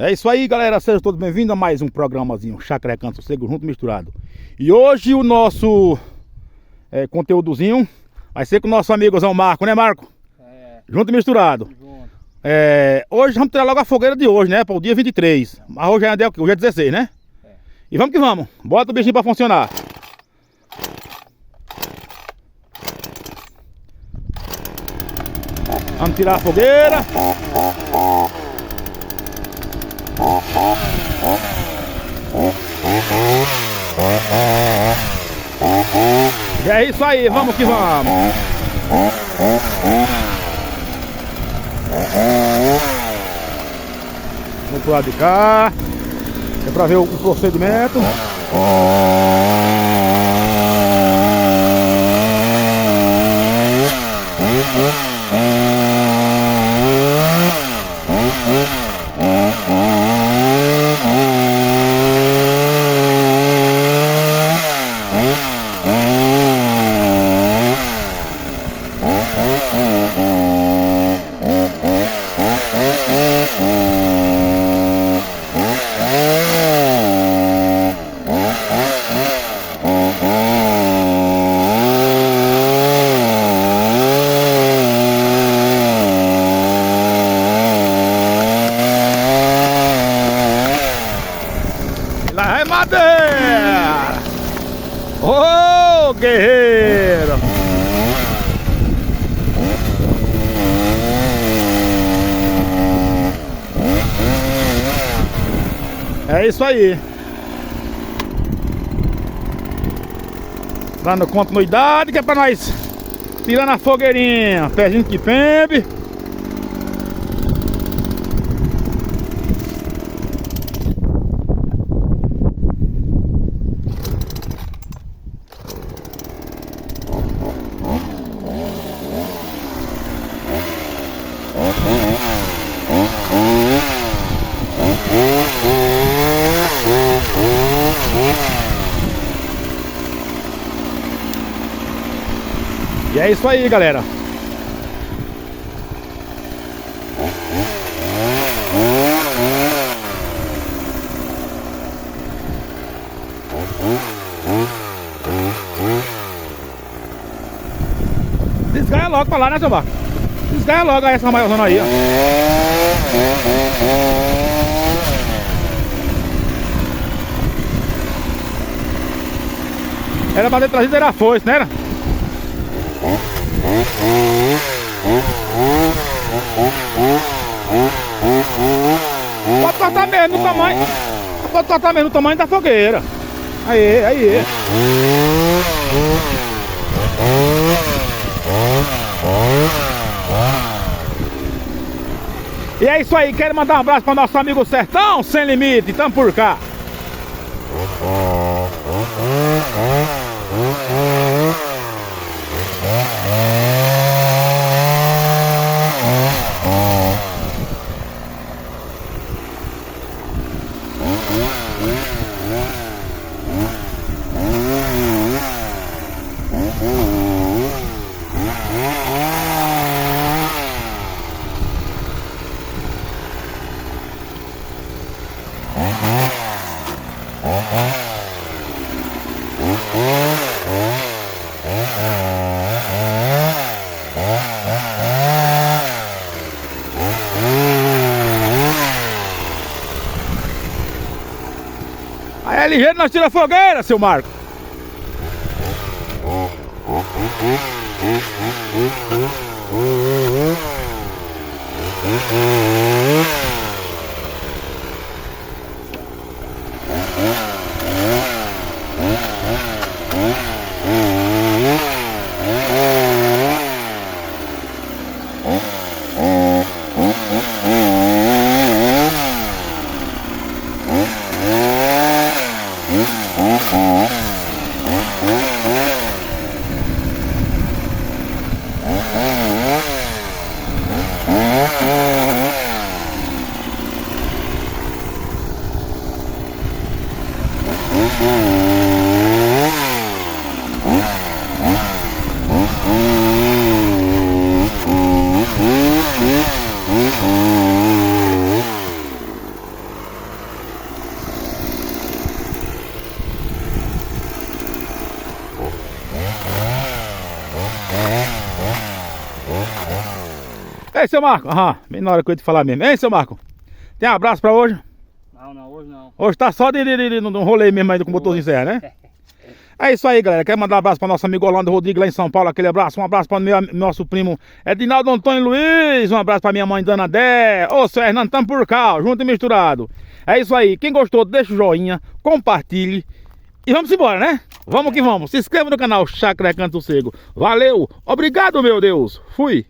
É isso aí, galera, sejam todos bem-vindos a mais um programazinho Chácara Recanto Sossego Junto Misturado. E hoje o nosso conteúdozinho vai ser com o nosso amigozão Marco, né, Marco? Junto Misturado. Hoje vamos tirar logo a fogueira de hoje, né, para o dia 23. Mas hoje é 16, né? E vamos que vamos, bota o bichinho para funcionar. Vamos tirar a fogueira. É isso aí, vamos que vamos. Vamos pro lado de cá. É pra ver o procedimento. Lá é madeira! Ô, guerreiro! É isso aí. Dando continuidade que é pra nós tirando a fogueirinha, pezinho que pembe. E é isso aí, galera. Desgaia logo pra lá, né, seu Marco? Desgaia logo aí essa maiorzona aí, ó. Era pra ter trazido era a foice, né? Pode cortar mesmo no tamanho. Pode cortar mesmo no tamanho da fogueira. Aí, aí. E é isso aí, quero mandar um abraço para nosso amigo Sertão Sem Limite, tamo por cá. Aí é ligeiro, nós tiramos a fogueira, seu Marco. Ei, seu Marco. Aham, bem na hora que eu ia te falar mesmo. Ei, seu Marco. Tem abraço pra hoje? Não, hoje não. Hoje tá só num rolê mesmo aí com o motorzinho serra, né? É isso aí, galera. Quero mandar um abraço para nosso amigo Orlando Rodrigues lá em São Paulo. Aquele abraço. Um abraço para nosso primo Edinaldo Antônio Luiz. Um abraço para minha mãe Dana Dé. Ô, seu Hernando, tamo por cá, junto e misturado. É isso aí. Quem gostou, deixa o joinha, compartilhe. E vamos embora, né? Vamos que vamos. Se inscreva no canal Chácara Recanto do Sossego. Valeu. Obrigado, meu Deus. Fui.